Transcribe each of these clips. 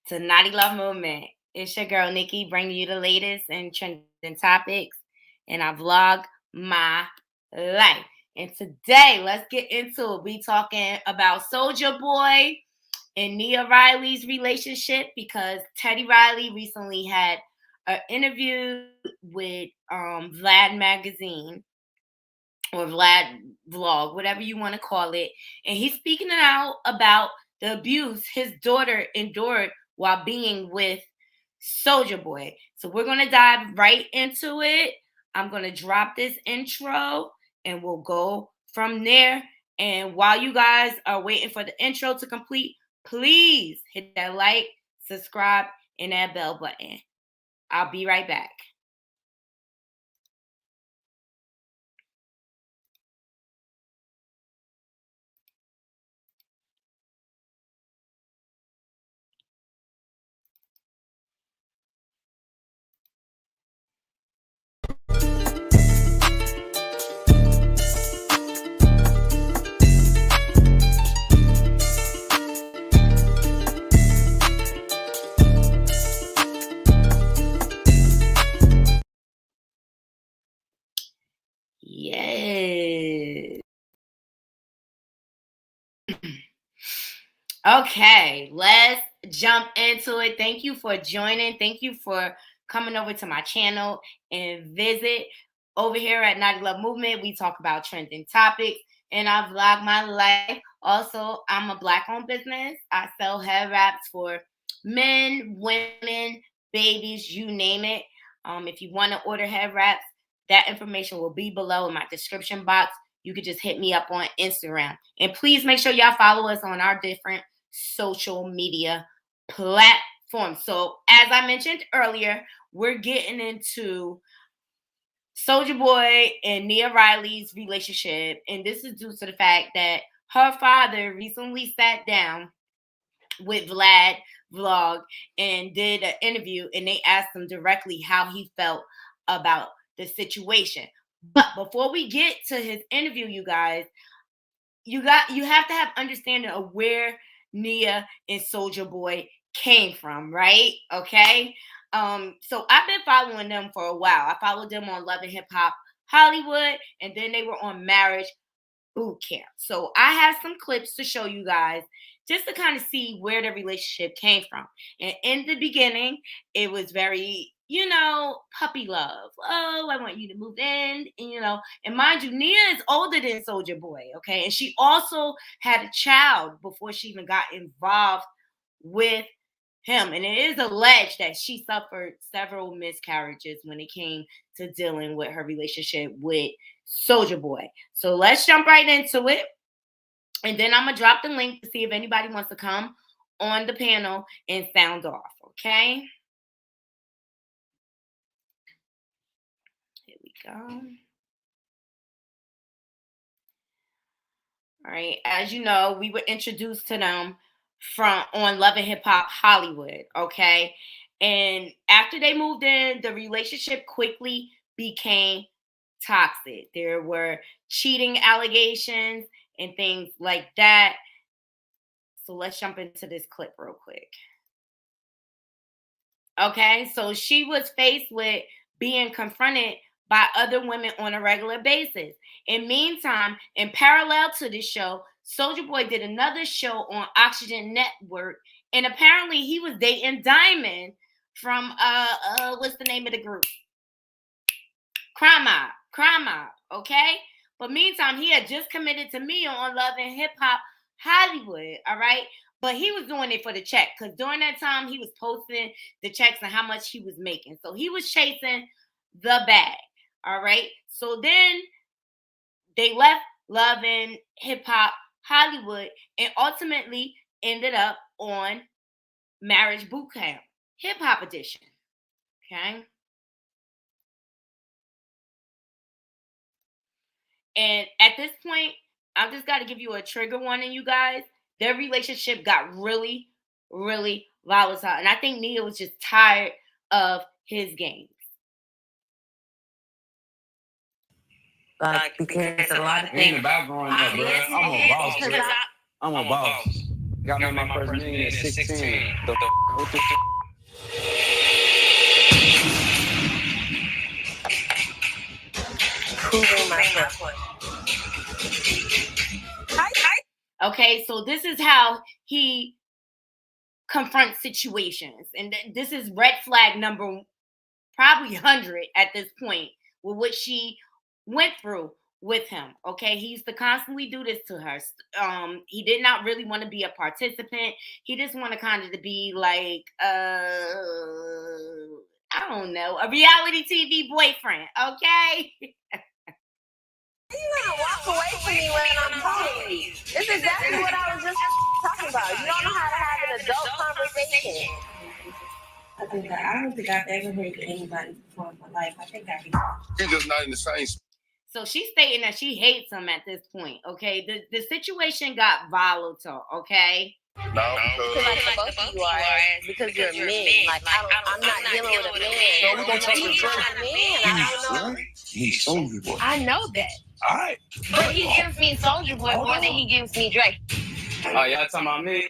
to Naughty Love Movement. It's your girl Nikki bringing you the latest and trending topics, and I vlog my life. And today, let's get into it. We talking about Soulja Boy and Nia Riley's relationship because Teddy Riley recently had an interview with Vlad Magazine or Vlad Vlog, whatever you want to call it, and he's speaking out about the abuse his daughter endured while being with Soulja Boy. So we're going to dive right into it. I'm going to drop this intro and we'll go from there. And while you guys are waiting for the intro to complete, please hit that like, subscribe, and that bell button. I'll be right back. Yes. Okay, let's jump into it. Thank you for joining. Thank you for coming over to my channel and visit. Over here at Naughty Love Movement, we talk about trending topics and I vlog my life. Also, I'm a Black-owned business. I sell hair wraps for men, women, babies, you name it. If you want to order hair wraps, that information will be below in my description box. You could just hit me up on Instagram. And please make sure y'all follow us on our different social media platforms. So as I mentioned earlier, we're getting into Soulja Boy and Nia Riley's relationship. And this is due to the fact that her father recently sat down with Vlad Vlog and did an interview, and they asked him directly how he felt about the situation. But before we get to his interview, you guys, you have to have understanding of where Nia and Soulja Boy came from, right? Okay. So I've been following them for a while. I followed them on Love and Hip Hop Hollywood, and then they were on Marriage Boot Camp. So I have some clips to show you guys just to kind of see where the relationship came from. And in the beginning, it was very, puppy love. Oh, I want you to move in. And mind you, Nia is older than Soulja Boy, okay? And she also had a child before she even got involved with him. And it is alleged that she suffered several miscarriages when it came to dealing with her relationship with Soulja Boy. So let's jump right into it. And then I'm going to drop the link to see if anybody wants to come on the panel and sound off, okay? Here we go. All right. As you know, we were introduced to them on Love and Hip Hop Hollywood, okay? And after they moved in, the relationship quickly became toxic. There were cheating allegations and things like that. So let's jump into this clip real quick. Okay, so she was faced with being confronted by other women on a regular basis. In meantime, in parallel to this show, Soulja Boy did another show on Oxygen Network, and apparently he was dating Diamond from what's the name of the group? Crime Mob, okay? But meantime, he had just committed to me on Love and Hip Hop Hollywood, all right? But he was doing it for the check because during that time, he was posting the checks and how much he was making. So he was chasing the bag, all right? So then they left Love and Hip Hop Hollywood and ultimately ended up on Marriage Boot Camp, Hip Hop Edition, okay? And at this point, I just got to give you a trigger warning, you guys. Their relationship got really, really volatile. And I think Nia was just tired of his games. Because a lot of things about growing up, bro. I'm a boss, bro. I'm a boss. Got me my first million at 16. The What the Proving my point. Okay, so this is how he confronts situations. And this is red flag number probably 100 at this point with what she went through with him. Okay, he used to constantly do this to her. He did not really want to be a participant. He just wanted kind of to be like I don't know, a reality TV boyfriend. Okay. You gonna walk away from me when I'm talking to you. It's exactly what I was just talking about. You don't know how to have an adult conversation. I don't think I've ever heard anybody before in my life. I think I He's just not in the same. So she's stating that she hates him at this point. Okay, the situation got volatile. Okay. No, Because like the both of you are, because you're men. Like I'm not dealing with a man. No, we gonna talk to He's not a man. I don't know. He's Soulja Boy. I know that. All right. But he gives me Soulja Boy more than he gives me Drake. Oh, y'all talking about me?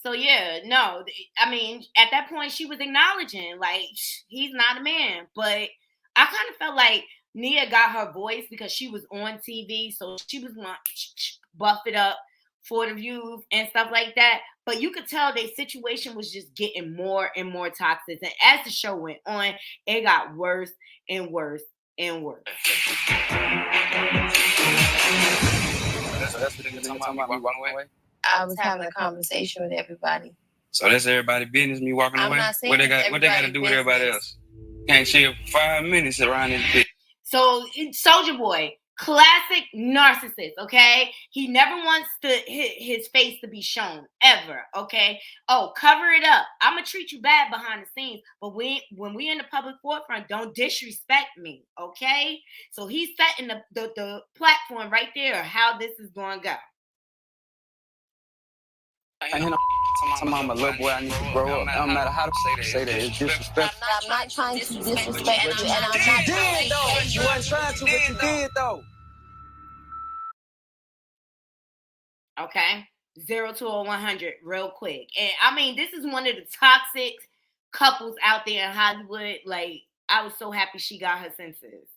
So yeah, no, I mean, at that point she was acknowledging like he's not a man, but I kind of felt like Nia got her voice because she was on TV, so she was going buff it up for the views and stuff like that. But you could tell their situation was just getting more and more toxic, and as the show went on, it got worse and worse and worse. That's what they're talking about. Me walking away. I was having a conversation with everybody. So that's everybody business. Me walking I'm away. not saying What they got to do with everybody else? Can't chill 5 minutes around this bitch. So Soulja Boy, classic narcissist, okay? He never wants his face to be shown, ever, okay? Oh, cover it up. I'm going to treat you bad behind the scenes, but when we in the public forefront, don't disrespect me, okay? So he's setting the platform right there, how this is going to go. I hear I'm a little boy, I need to grow up. No matter how to say that, it's disrespectful. I'm not trying to disrespect you, and I'm not trying to hate You weren't trying to, but you did, though. Okay, 0 to a 100 real quick. And I mean, this is one of the toxic couples out there in Hollywood. Like, I was so happy she got her senses.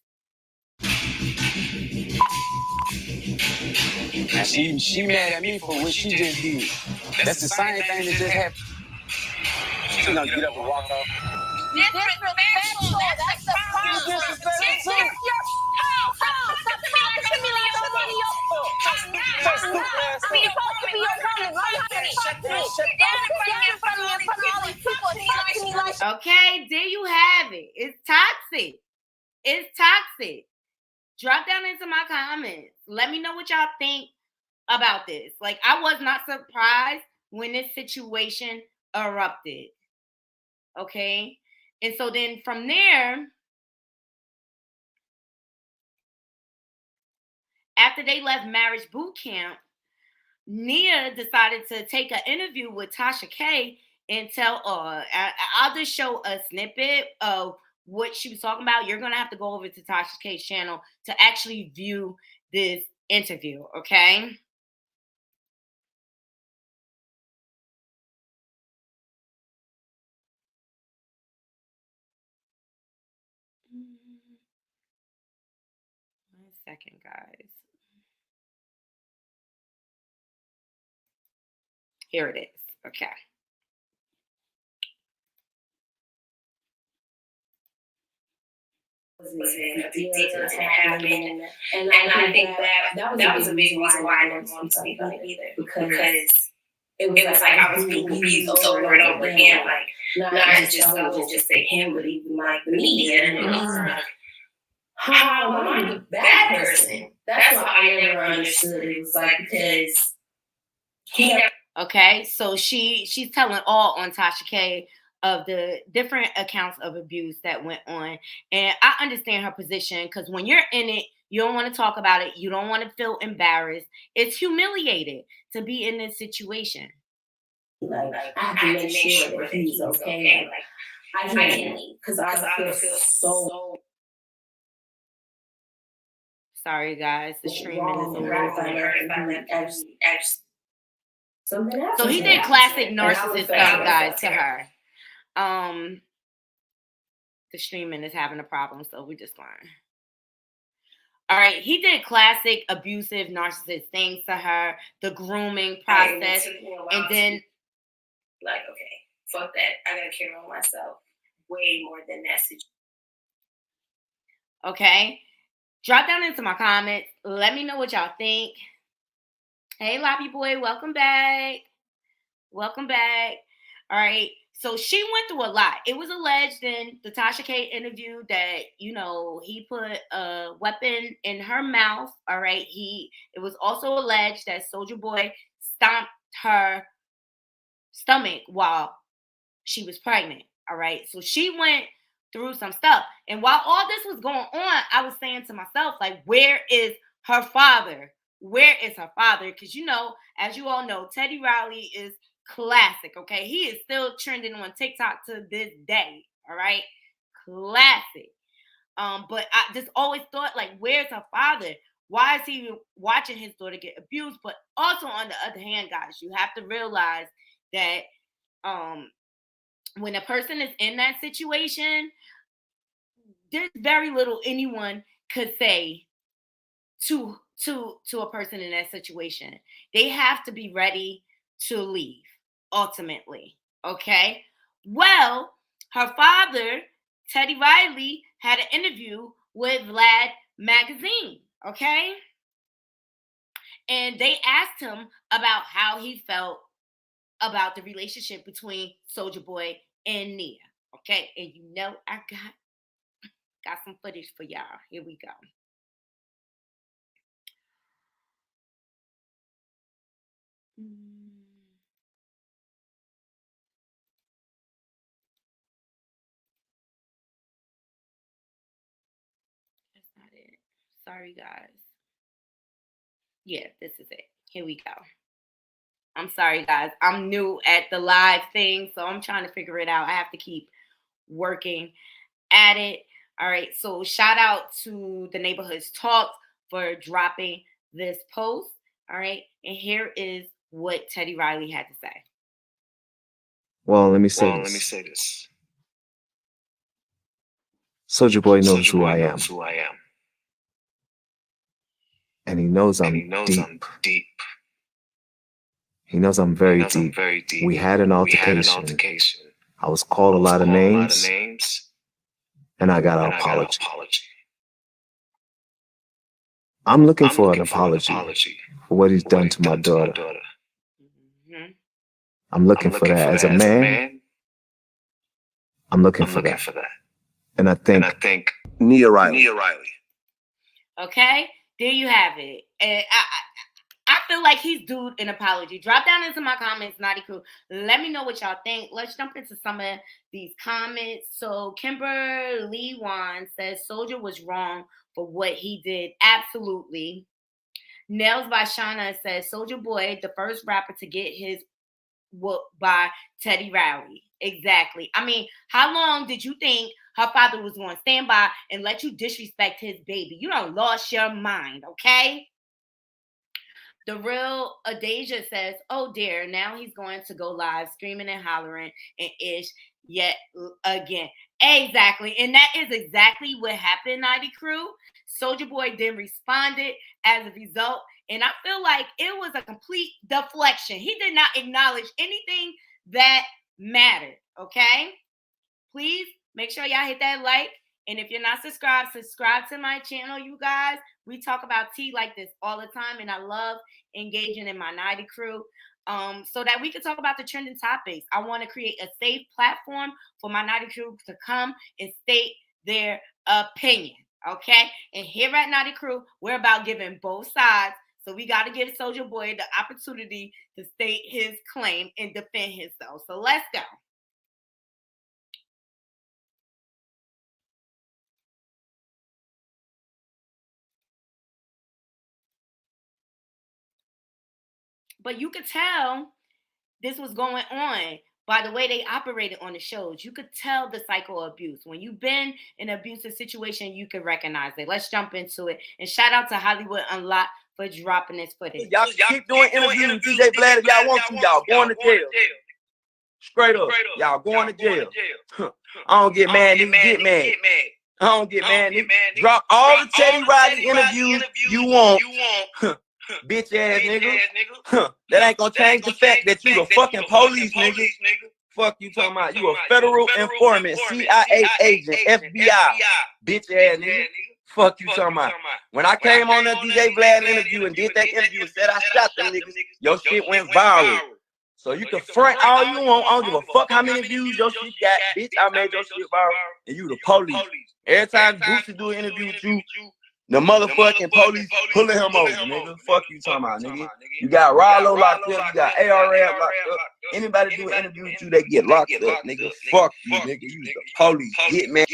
She mad at me for what she just did. That's the same thing that just happened. She's gonna get up and walk off. disrespectful. That's the problem. It's your house. Stop talking to me like I'm one of your I mean, you're supposed to be your woman. Learn how to talk to me. Stand in front of me and put all these people and talk to me like. Okay, there you have it. It's toxic. It's toxic. Drop down into my comments. Let me know what y'all think about this. Like, I was not surprised when this situation erupted. Okay? And so then from there, after they left marriage boot camp, Nia decided to take an interview with Tasha K and tell, I'll just show a snippet of what she was talking about. You're going to have to go over to Tasha K's channel to actually view this interview, okay? One second, guys. Here it is. Okay. a big deal to happen. And I think that was a big reason why I didn't want to speak on it either. Because it was like I was being abused over and over again. Like, not just to him, but even like the media. And it was like, how am I the bad person? That's what I never understood. It was like, because he never. Okay, so she's telling all on Tasha K of the different accounts of abuse that went on. And I understand her position, because when you're in it, you don't want to talk about it. You don't want to feel embarrassed. It's humiliating to be in this situation. Like, I have to make sure that he's okay. Like, I can't leave because I feel so. Sorry, guys. The streaming is a little. something else. So he did classic narcissist stuff, guys, to her. The streaming is having a problem, so we just going. All right, he did classic abusive narcissist things to her, the grooming process, and then like, okay, fuck that. I gotta care about myself way more than that situation. Okay, drop down into my comments. Let me know what y'all think. Hey, Loppy Boy, welcome back. Welcome back. All right. So she went through a lot. It was alleged in the Tasha K interview that, you know, he put a weapon in her mouth. All right. It was also alleged that Soulja Boy stomped her stomach while she was pregnant. All right. So she went through some stuff. And while all this was going on, I was saying to myself, like, where is her father? Where is her father? Because, you know, as you all know, Teddy Riley is classic. Okay. He is still trending on TikTok to this day. All right. Classic. But I just always thought, like, where's her father? Why is he watching his daughter get abused? But also, on the other hand, guys, you have to realize that when a person is in that situation, there's very little anyone could say to a person in that situation. They have to be ready to leave ultimately. Okay. Well, her father, Teddy Riley, had an interview with Vlad magazine. Okay. And they asked him about how he felt about the relationship between Soulja Boy and Nia. Okay. And you know, I got some footage for y'all. Here we go. That's not it. Sorry, guys. Yeah, this is it. Here we go. I'm sorry, guys. I'm new at the live thing, so I'm trying to figure it out. I have to keep working at it. All right. So shout out to the Neighborhoods Talks for dropping this post. All right. And here is what Teddy Riley had to say. Well, let me say this. Soulja Boy knows who I am. And he knows I'm deep. He knows I'm very deep. We had an altercation. I was called a lot of names. And I got an apology. I'm looking for an apology for what he's done to my daughter. I'm looking for that as a man. I'm looking for that. And I think Nia Riley. Okay, there you have it. And I feel like he's due an apology. Drop down into my comments, Naughty Crew. Let me know what y'all think. Let's jump into some of these comments. So Kimberly Wan says Soulja was wrong for what he did. Absolutely. Nails by Shauna says Soulja Boy, the first rapper to get his whooped by Teddy Riley. Exactly. I mean, how long did you think her father was going to stand by and let you disrespect his baby? You done lost your mind, okay? The real Adasia says, oh dear, now he's going to go live screaming and hollering and ish yet again. Exactly. And that is exactly what happened, Nighty Crew. Soulja Boy then responded as a result. And I feel like it was a complete deflection. He did not acknowledge anything that mattered. Okay? Please make sure y'all hit that like. And if you're not subscribed, subscribe to my channel, you guys. We talk about tea like this all the time, and I love engaging in my Naughty Crew so that we can talk about the trending topics. I want to create a safe platform for my Naughty Crew to come and state their opinion, okay? And here at Naughty Crew, we're about giving both sides. So we got to give Soulja Boy the opportunity to state his claim and defend himself. So let's go. But you could tell this was going on by the way they operated on the shows. You could tell the cycle of abuse. When you've been in an abusive situation, you can recognize it. Let's jump into it. And shout out to Hollywood Unlocked for dropping this footage. Y'all keep doing interviews with DJ Vlad if y'all want to. Y'all going to jail. Straight up. Y'all going to jail. I don't get mad, nigga. Get mad. I don't get mad, nigga. Drop all the Teddy Riley interviews you want. Bitch ass nigga. That ain't gonna change the fact that you the fucking police, nigga. Fuck you talking about. You a federal informant, CIA agent, FBI. Bitch ass nigga. Fuck you talking about. When I came on that DJ Vlad interview and did that interview and said I shot them niggas, your shit went viral. So you can front all you want. I don't give a fuck how many views your shit got. Bitch, I made your shit viral and you the police. Every time Boosie do an interview with you, the motherfucking police pulling him over, nigga. Fuck you talking about, nigga. You got Rollo locked up, you got ARL locked up. Anybody do an interview with you, they get locked up, nigga. Fuck you, nigga. You the police. Get man.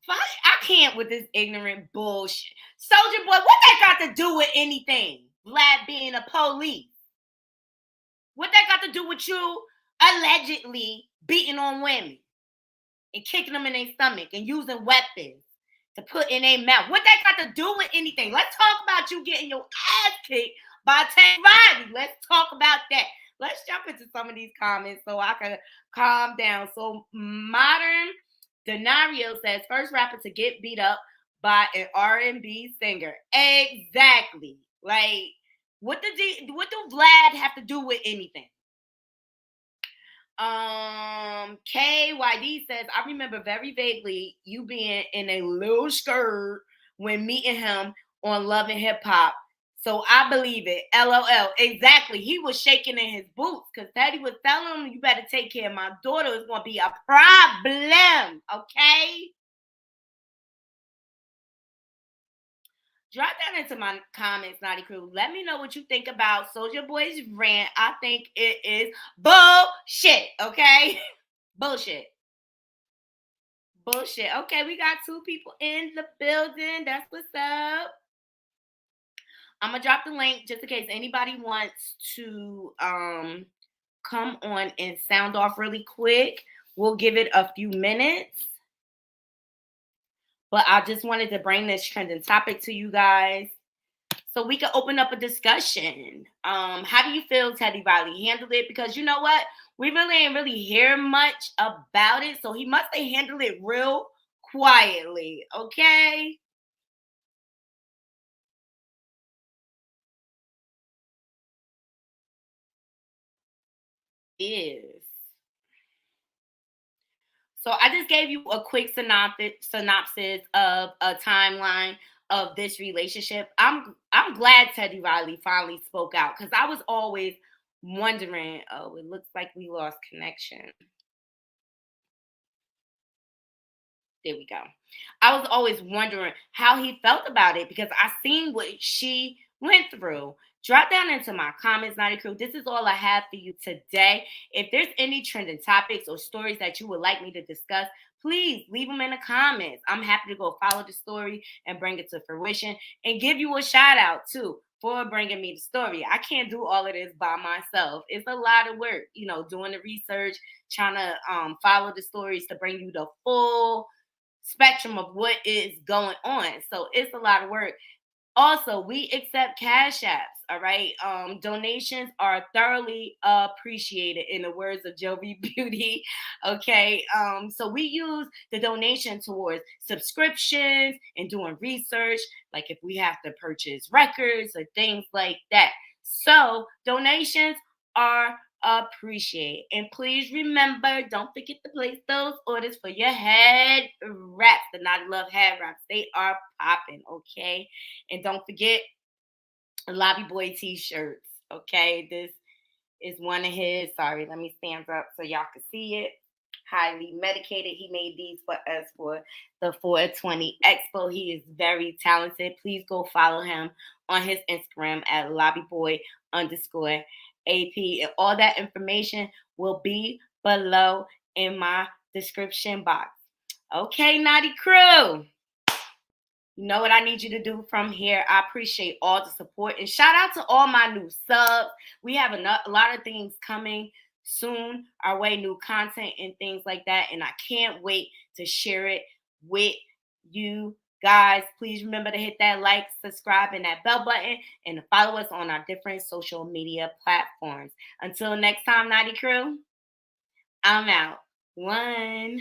I can't with this ignorant bullshit. Soulja Boy, what that got to do with anything? Vlad being a police. What that got to do with you allegedly beating on women and kicking them in their stomach and using weapons to put in their mouth? What that got to do with anything? Let's talk about you getting your ass kicked by Teddy Riley. Let's talk about that. Let's jump into some of these comments so I can calm down. So Modern Denario says, first rapper to get beat up by an R&B singer. Exactly. Like, what do Vlad have to do with anything? KYD says, I remember very vaguely you being in a little skirt when meeting him on Love and Hip Hop. So I believe it. LOL. Exactly. He was shaking in his boots because Teddy was telling him, you better take care of my daughter. It's going to be a problem. Okay? Drop down into my comments, Naughty Crew. Let me know what you think about Soulja Boy's rant. I think it is bullshit, okay? Bullshit. Okay, we got 2 people in the building. That's what's up. I'm going to drop the link just in case anybody wants to come on and sound off really quick. We'll give it a few minutes. But I just wanted to bring this trending topic to you guys so we can open up a discussion. How do you feel Teddy Riley handled it? Because you know what? We really ain't really hear much about it. So he must have handled it real quietly. Okay? So I just gave you a quick synopsis of a timeline of this relationship. I'm glad Teddy Riley finally spoke out because I was always wondering, oh, it looks like we lost connection. There we go. I was always wondering how he felt about it because I seen what she went through. Drop down into my comments, Naughty Crew. This is all I have for you today. If there's any trending topics or stories that you would like me to discuss, please leave them in the comments. I'm happy to go follow the story and bring it to fruition and give you a shout out too for bringing me the story. I can't do all of this by myself. It's a lot of work, doing the research, trying to follow the stories to bring you the full spectrum of what is going on. So it's a lot of work. Also, we accept cash apps, all right? Donations are thoroughly appreciated in the words of Jovi Beauty, okay? So we use the donation towards subscriptions and doing research, like if we have to purchase records or things like that. So donations are appreciated. And please remember, don't forget to place those orders for your head wraps. The Naughty Love head wraps. They are popping, okay? And don't forget Lobby Boy t-shirts, okay? This is one of his. Sorry, let me stand up so y'all can see it. Highly medicated. He made these for us for the 420 Expo. He is very talented. Please go follow him on his Instagram at lobbyboy_AP. And all that information will be below in my description box. Okay, Naughty Crew. You know what I need you to do from here. I appreciate all the support. And shout out to all my new subs. We have a lot of things coming soon our way, new content and things like that. And I can't wait to share it with you Guys, please remember to hit that like, subscribe, and that bell button, and to follow us on our different social media platforms. Until next time, Naughty Crew, I'm out. 1.